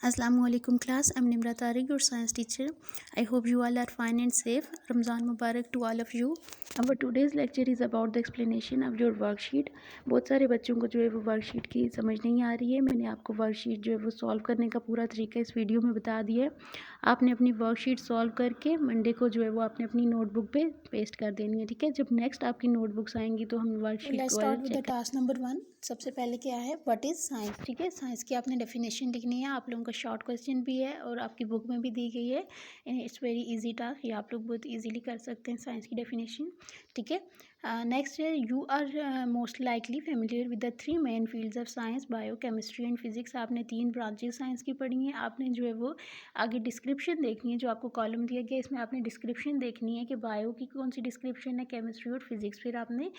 Assalamualaikum class. I'm Nimra Tariq, your science teacher. I hope you all are fine and safe. Ramzan Mubarak to all of you. Our today's lecture is about the explanation of your worksheet. बहुत सारे बच्चों को जो है वो worksheet की समझ नहीं आ रही है। मैंने आपको वर्कशीट जो है वो सॉल्व करने का पूरा तरीका इस वीडियो में बता दिया है। आपने अपनी वर्कशीट सॉल्व करके मंडे को जो है वो आपने अपनी नोटबुक पे पेस्ट कर देनी है, ठीक है। जब नेक्स्ट आपकी नोटबुक्स आएंगी तो हम वर्कशीट लेट्स को start with the check. Task number 1। सबसे पहले क्या है, व्हाट इज़ साइंस, ठीक है। साइंस की आपने डेफिनेशन लिखनी है। आप लोगों का शॉर्ट क्वेश्चन भी है और आपकी बुक में भी दी गई है। इट्स वेरी इजी टास्क, ये आप लोग बहुत इजीली कर सकते हैं साइंस की डेफिनेशन, ठीक है। नेक्स्ट है, you are most likely familiar with the 3 main fields of science, bio, chemistry and physics. आपने 3 ब्रांचेस साइंस की पढ़ी हैं। आपने जो है वो आगे डिस्क्रिप्शन देखनी है, जो आपको कॉलम दिया गया इसमें आपने डिस्क्रिप्शन देखनी है कि बायो की कौन सी डिस्क्रिप्शन है, केमिस्ट्री और फिजिक्स। फिर आपने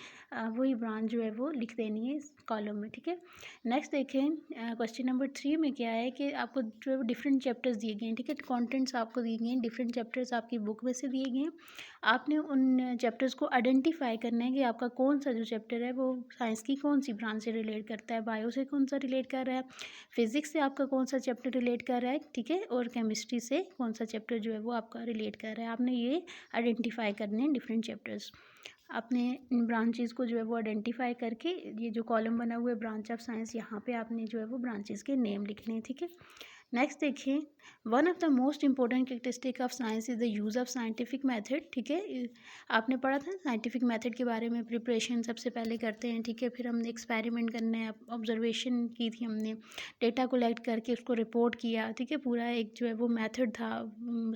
वही ब्रांच जो है वो लिख देनी है इस कॉलम में, ठीक है। नेक्स्ट देखें, क्वेश्चन नंबर 3 में क्या है कि आपको जो है वो डिफरेंट चैप्टर्स दिए गए हैं, ठीक है। कॉन्टेंट्स आपको दिए गए हैं, डिफरेंट चैप्टर्स आपकी बुक में से दिए गए हैं। आपने उन चैप्टर्स को आइडेंटिफाई करना है कि आपका कौन सा जो चैप्टर है वो साइंस की कौन सी ब्रांच से रिलेट करता है, बायो से कौन सा रिलेट कर रहा है, फिजिक्स से आपका कौन सा चैप्टर रिलेट कर रहा है, ठीक है, और केमिस्ट्री से कौन सा चैप्टर जो है वो आपका रिलेट कर रहा है। आपने ये आइडेंटिफाई करने हैं डिफरेंट चैप्टर्स। आपने इन ब्रांचेस को जो है वो आइडेंटिफाई करके ये जो कॉलम बना हुआ है ब्रांच ऑफ साइंस, यहाँ पे आपने जो है वो ब्रांचेस के नेम लिखने हैं, ठीक है। नेक्स्ट देखिए, one of the most important characteristic of science is the use of scientific method, ठीक है। आपने पढ़ा था साइंटिफिक मेथड के बारे में। प्रिपरेशन सबसे पहले करते हैं, ठीक है, फिर हमने एक्सपेरिमेंट करने हैं, ऑब्जर्वेशन की थी हमने, डेटा कलेक्ट करके उसको रिपोर्ट किया, ठीक है। पूरा एक जो है वो मेथड था,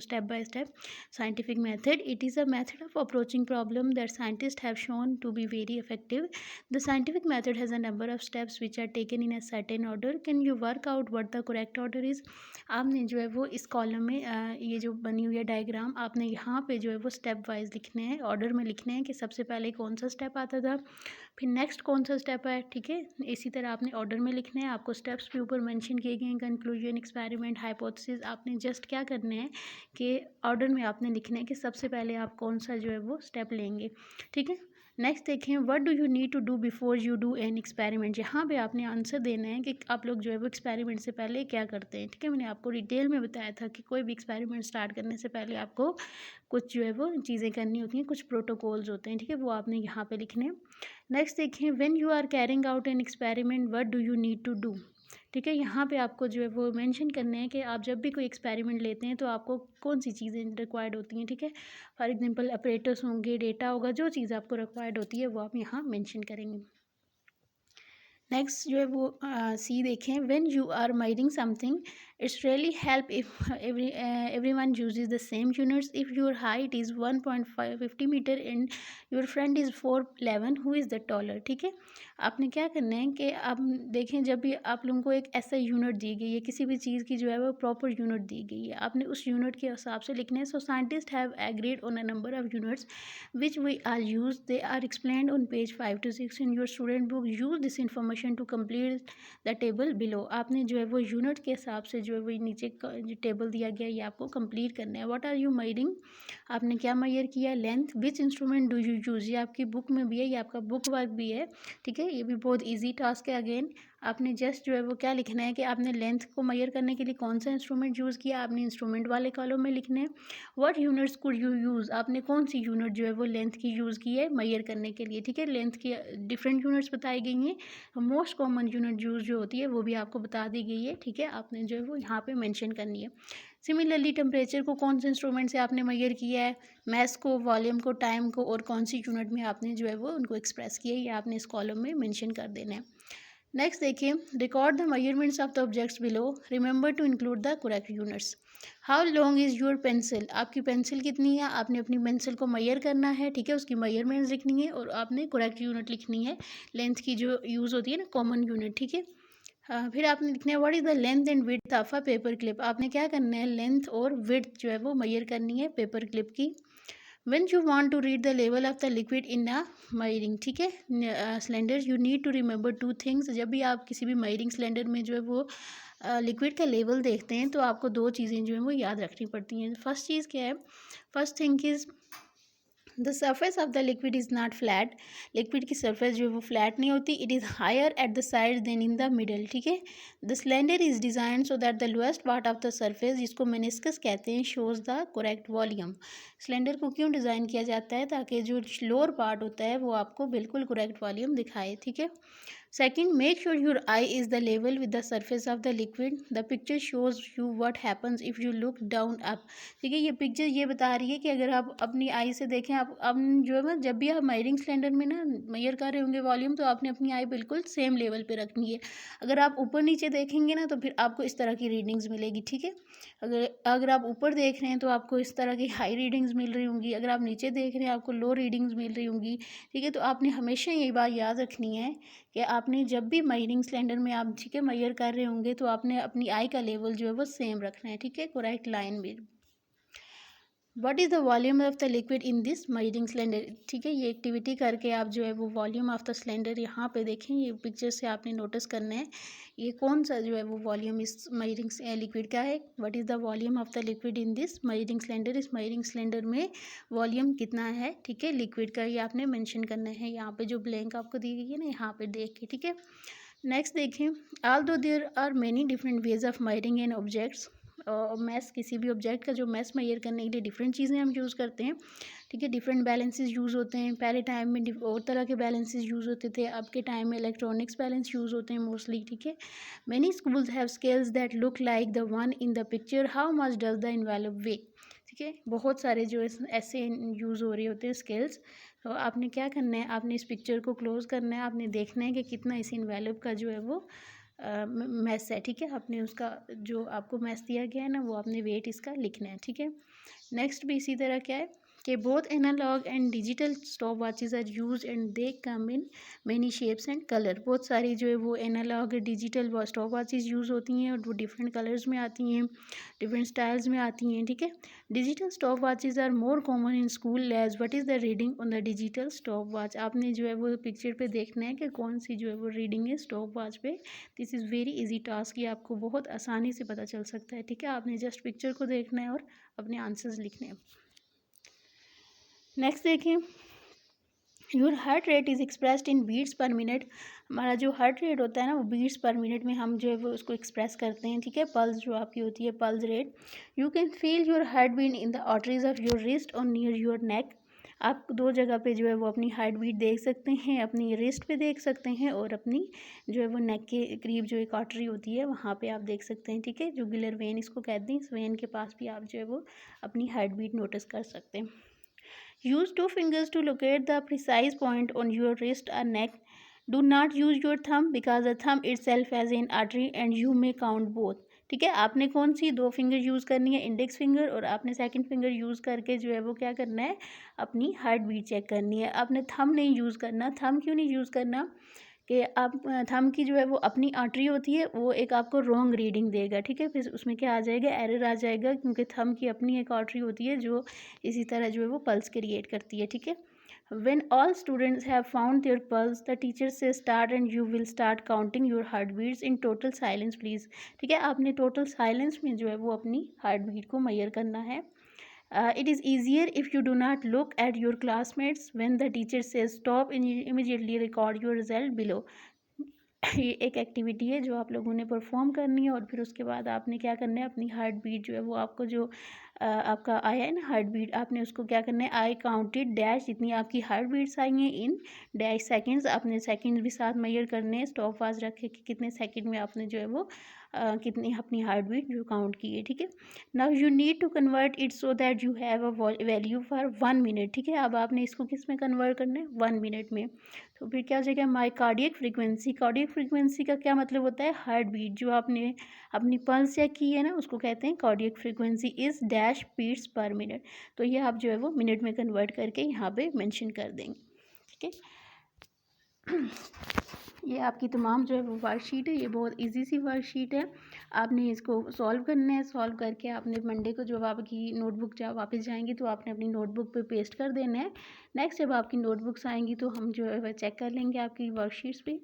step by step scientific method. It is a method of approaching problem that scientist have shown to be very effective. The scientific method has a number of steps which are taken in a certain order. Can you work out what the correct order is. आपने जो है वो इस column में ये जो बनी हुई है डायग्राम, आपने यहाँ पे जो है वो स्टेप वाइज लिखने हैं, ऑर्डर में लिखने हैं कि सबसे पहले कौन सा स्टेप आता था, फिर नेक्स्ट कौन सा स्टेप है, ठीक है। इसी तरह आपने ऑर्डर में लिखने हैं। आपको स्टेप्स भी ऊपर मेंशन किए गए हैं, कंक्लूजन, एक्सपेरिमेंट, हाइपोथेसिस। आपने जस्ट क्या करने हैं कि ऑर्डर में आपने लिखना है कि सबसे पहले आप कौन सा जो है वो स्टेप लेंगे, ठीक है। नेक्स्ट देखें, what do you need to do before you do an experiment. यहाँ पे आपने आंसर देना है कि आप लोग जो है वो एक्सपेरिमेंट से पहले क्या करते हैं, ठीक है। मैंने आपको डिटेल में बताया था कि कोई भी एक्सपेरिमेंट स्टार्ट करने से पहले आपको कुछ जो है वो चीज़ें करनी होती हैं, कुछ प्रोटोकॉल्स होते हैं, ठीक है, वो आपने यहाँ पे लिखने हैं। नेक्स्ट देखें, when you are carrying out an experiment what do you need to do, ठीक है। यहाँ पे आपको जो है वो मेंशन करना है कि आप जब भी कोई एक्सपेरिमेंट लेते हैं तो आपको कौन सी चीज़ें रिक्वायर्ड होती हैं, ठीक है। फॉर एग्जांपल अपरेटर्स होंगे, डेटा होगा, जो चीज़ आपको रिक्वायर्ड होती है वो आप यहाँ मेंशन करेंगे। नेक्स्ट जो है वो सी देखें, when you are measuring something it's really help if everyone uses the same units. if your height is 1.50 metre and your friend is 4'11, who is the taller, ठीक है। आपने क्या करना है कि आप देखें, जब भी आप लोगों को एक ऐसा यूनिट दी गई है, किसी भी चीज़ की जो है वो प्रॉपर यूनिट दी गई है, आपने उस यूनिट के हिसाब से लिखना है। So scientist have agreed on a number of units which we are used. They are explained on page 5 to 6 in your student book. Use this information to complete the table below. आपने जो है वो unit के हिसाब से जो है वो नीचे जो टेबल दिया गया ये आपको कंप्लीट करना है। व्हाट आर यू मेजरिंग, आपने क्या मेजर किया, length. Which instrument do you use, ये आपकी बुक में भी है, ये आपका बुक वर्क भी है, ठीक है। ये भी बहुत ईजी टास्क है। अगेन आपने जस्ट जो है वो क्या लिखना है कि आपने लेंथ को मेजर करने के लिए कौन सा इंस्ट्रूमेंट यूज़ किया, आपने इंस्ट्रूमेंट वाले कॉलम में लिखना है। What units could you use, आपने कौन सी यूनिट जो है वो लेंथ की यूज़ की है मेजर करने के लिए, ठीक है। लेंथ की डिफरेंट यूनिट्स बताई गई हैं। मोस्ट कॉमन यूनिट यूज़ जो होती है वो भी आपको बता दी गई है, ठीक है। आपने जो है वो यहाँ पे मेंशन करनी है। सिमिलरली टेम्परेचर को कौन से इंस्ट्रूमेंट से आपने मेजर किया है, मैस को, वॉल्यूम को, टाइम को, और कौन सी यूनिट में आपने जो है वो उनको एक्सप्रेस किया है, ये आपने इस कॉलम में मेंशन कर देना है। नेक्स्ट देखिए, record the measurements of the objects below, remember to include the correct units. How long is your pencil, आपकी पेंसिल कितनी है, आपने अपनी पेंसिल को मेजर करना है, ठीक है, उसकी मेजरमेंट्स लिखनी है और आपने करेक्ट यूनिट लिखनी है, लेंथ की जो यूज़ होती है ना, कॉमन यूनिट, ठीक है। फिर आपने लिखना है what is the length and width of a paper clip, आपने क्या करना है, लेंथ और विड्थ जो है वो मेजर करनी है पेपर क्लिप की। when you want to read the level of the liquid in a measuring, ठीक है, cylinder, you need to remember 2 things. जब भी आप किसी भी मेजरिंग सिलेंडर में जो है वो लिक्विड का लेवल देखते हैं तो आपको 2 चीज़ें जो हैं वो याद रखनी पड़ती हैं। फर्स्ट चीज़ क्या है, first thing is the surface of the liquid is not flat, liquid की सर्फेस जो है वो फ्लैट नहीं होती, it is higher at the side than in the middle, ठीक है। The cylinder is design so that the lowest part of the surface, जिसको meniscus कहते हैं, shows the correct volume. Cylinder को क्यों डिज़ाइन किया जाता है? ताकि जो लोअर पार्ट होता है वो आपको बिल्कुल करेक्ट वॉल्यूम दिखाए, ठीक है। Second, make sure your eye is the level with the surface of the liquid. The picture shows you what happens if you look down up. ठीक है, ये पिक्चर ये बता रही है कि अगर आप अपनी आई से देखें, आप अब जो है ना, जब भी आप मेजरिंग सिलेंडर में ना मेजर कर रहे होंगे वॉल्यूम, तो आपने अपनी आई बिल्कुल सेम लेवल पे रखनी है। अगर आप ऊपर नीचे देखेंगे ना, तो फिर आपको इस तरह की रीडिंग्स मिलेगी, ठीक है। अगर अगर आप ऊपर देख रहे हैं तो आपको इस तरह की हाई रीडिंग्स मिल रही होंगी, अगर आप नीचे देख रहे हैं आपको लो रीडिंग्स मिल रही होंगी, ठीक है। तो आपने हमेशा ये बात याद रखनी है कि आपने जब भी मेजरिंग सिलेंडर में आप, ठीक है, मेजर कर रहे होंगे, तो आपने अपनी आई का लेवल जो है वो सेम रखना है, ठीक है, करेक्ट लाइन में। What is the volume of the liquid in this measuring cylinder, ठीक है। ये एक्टिविटी करके आप जो है वो वॉल्यूम ऑफ द सिलेंडर यहाँ पे देखें, ये पिक्चर से आपने नोटिस करना है ये कौन सा जो है वो वॉल्यूम इस मेजरिंग लिक्विड का है। What is the volume of the liquid in this measuring cylinder, इस मेजरिंग सिलेंडर में वॉल्यूम कितना है, ठीक है, लिक्विड का, ये आपने मेंशन करना है यहाँ पे जो ब्लैंक आपको दी गई है ना, यहाँ पे देख के, ठीक है। नेक्स्ट देखें, although there are many different ways of measuring an objects, maths, किसी भी ऑब्जेक्ट का जो मैथ्स मेजर करने के लिए डिफरेंट चीज़ें हम यूज़ करते हैं, ठीक है। डिफरेंट बैलेंसेस यूज़ होते हैं, पहले टाइम में और तरह के बैलेंसेस यूज़ होते थे, अब के टाइम में इलेक्ट्रॉनिक्स बैलेंस यूज़ होते हैं मोस्टली, ठीक है। Many schools have scales that look like the one in the picture, how much does the envelope weigh, ठीक है। बहुत सारे जो ऐसे यूज़ हो रहे होते हैं स्केल्स। तो आपने क्या करना है, आपने इस पिक्चर को क्लोज करना है, आपने देखना है कि कितना इस इन्वेलप का जो है वो मैथ्स है, ठीक है। आपने उसका जो आपको मैथ्स दिया गया है ना, वो आपने वेट इसका लिखना है, ठीक है। नेक्स्ट भी इसी तरह क्या है कि both analogue and digital stop watches are use and they come in many shapes and colour. बहुत सारी जो है वो analogue digital stop watches use होती हैं और वो डिफरेंट कलर्स में आती हैं, डिफरेंट स्टाइल्स में आती हैं, ठीक है। Digital stop watches are more common in school labs. What is the reading on the digital stop watch, आपने जो है वो पिक्चर पे देखना है कि कौन सी जो है वो रीडिंग है स्टॉप वॉच पे। This is very easy task, ये आपको बहुत आसानी से पता चल सकता है, ठीक है। आपने जस्ट पिक्चर को देखना है और अपने आंसर्स लिखने हैं। नेक्स्ट देखिए, your heart rate is expressed in beats per minute. हमारा जो हार्ट रेट होता है ना, वो बीट्स पर मिनट में हम जो है वो उसको एक्सप्रेस करते हैं, ठीक है। पल्स जो आपकी होती है, pulse rate. You can feel your heart beat in the arteries of your wrist और नियर योर नेक। आप दो जगह पे जो है वो अपनी हार्ट बीट देख सकते हैं, अपनी रिस्ट पे देख सकते हैं और अपनी जो है वो नेक के करीब जो एक आर्टरी होती है वहाँ पे आप देख सकते हैं, ठीक है। जुगुलर वेन इसको कहते हैं, इस वेन के पास भी आप जो है वो अपनी हार्ट बीट नोटिस कर सकते हैं। Use two fingers to locate the precise point on your wrist or neck. Do not use your thumb because the thumb itself has an artery and you may count both. ठीक है, आपने कौन सी दो finger use करनी है, index finger, और आपने second finger use करके जो है वो क्या करना है, अपनी हार्ट बीट चेक करनी है। आपने थंब नहीं यूज़ करना। थंब क्यों नहीं यूज़ करना कि आप थंब की जो है वो अपनी आर्टरी होती है, वो एक आपको रॉन्ग रीडिंग देगा, ठीक है। फिर उसमें क्या आ जाएगा, एरर आ जाएगा, क्योंकि थंब की अपनी एक आर्टरी होती है जो इसी तरह जो है वो पल्स क्रिएट करती है, ठीक है। When all students have found their pulse, the teacher says start and you will start counting your heartbeats in total silence, please. ठीक है, आपने टोटल साइलेंस में जो है वो अपनी हार्ट बीट को मेजर करना है। It is easier if you do not look at your classmates when the teacher says stop and you immediately record your result below. ये एक एक्टिविटी है जो आप लोगों ने परफॉर्म करनी है और फिर उसके बाद आपने क्या करना है, अपनी हार्ट बीट जो है वो आपको जो आपका आया है ना हार्ट बीट, आपने उसको क्या करना है, आई काउंटेड डैश, जितनी आपकी हार्ट बीट्स आई हैं इन डैश सेकंड्स, आपने सेकंड्स भी साथ मेजर करने हैं, स्टॉप वॉच रखे कि कितने सेकंड में आपने जो है वो कितनी अपनी हार्ट बीट जो काउंट की है, ठीक है। Now you need to convert it so that you have a value for 1 minute, ठीक है। अब आपने इसको किस में कन्वर्ट करना है, 1 मिनट में। तो फिर क्या हो जाएगा, माई कार्डियक फ्रीक्वेंसी। कार्डियक फ्रीक्वेंसी का क्या मतलब होता है, हार्ट बीट, जो आपने अपनी पल्स चेक की है ना, उसको कहते हैं cardiac frequency is dash beats per minute. तो ये आप जो है वो मिनट में कन्वर्ट करके यहाँ पे मेंशन कर देंगे, ठीक है। ये आपकी तमाम जो है वो वर्कशीट है, ये बहुत इजी सी वर्कशीट है। आपने इसको सॉल्व करना है, सॉल्व करके आपने मंडे को जब आपकी नोटबुक जब वापस जाएंगी तो आपने अपनी नोटबुक पे पेस्ट कर देना है। नेक्स्ट जब आपकी नोटबुक्स आएंगी तो हम जो है वह चेक कर लेंगे आपकी वर्कशीट्स भी।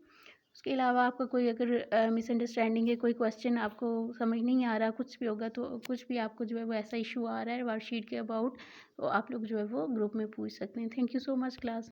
उसके अलावा आपका कोई अगर मिसअंडरस्टैंडिंग है, कोई क्वेश्चन आपको समझ नहीं आ रहा, कुछ भी होगा, तो कुछ भी आपको जो है वो ऐसा इशू आ रहा है वर्कशीट के अबाउट, तो आप लोग जो है वो ग्रुप में पूछ सकते हैं। Thank you so much class.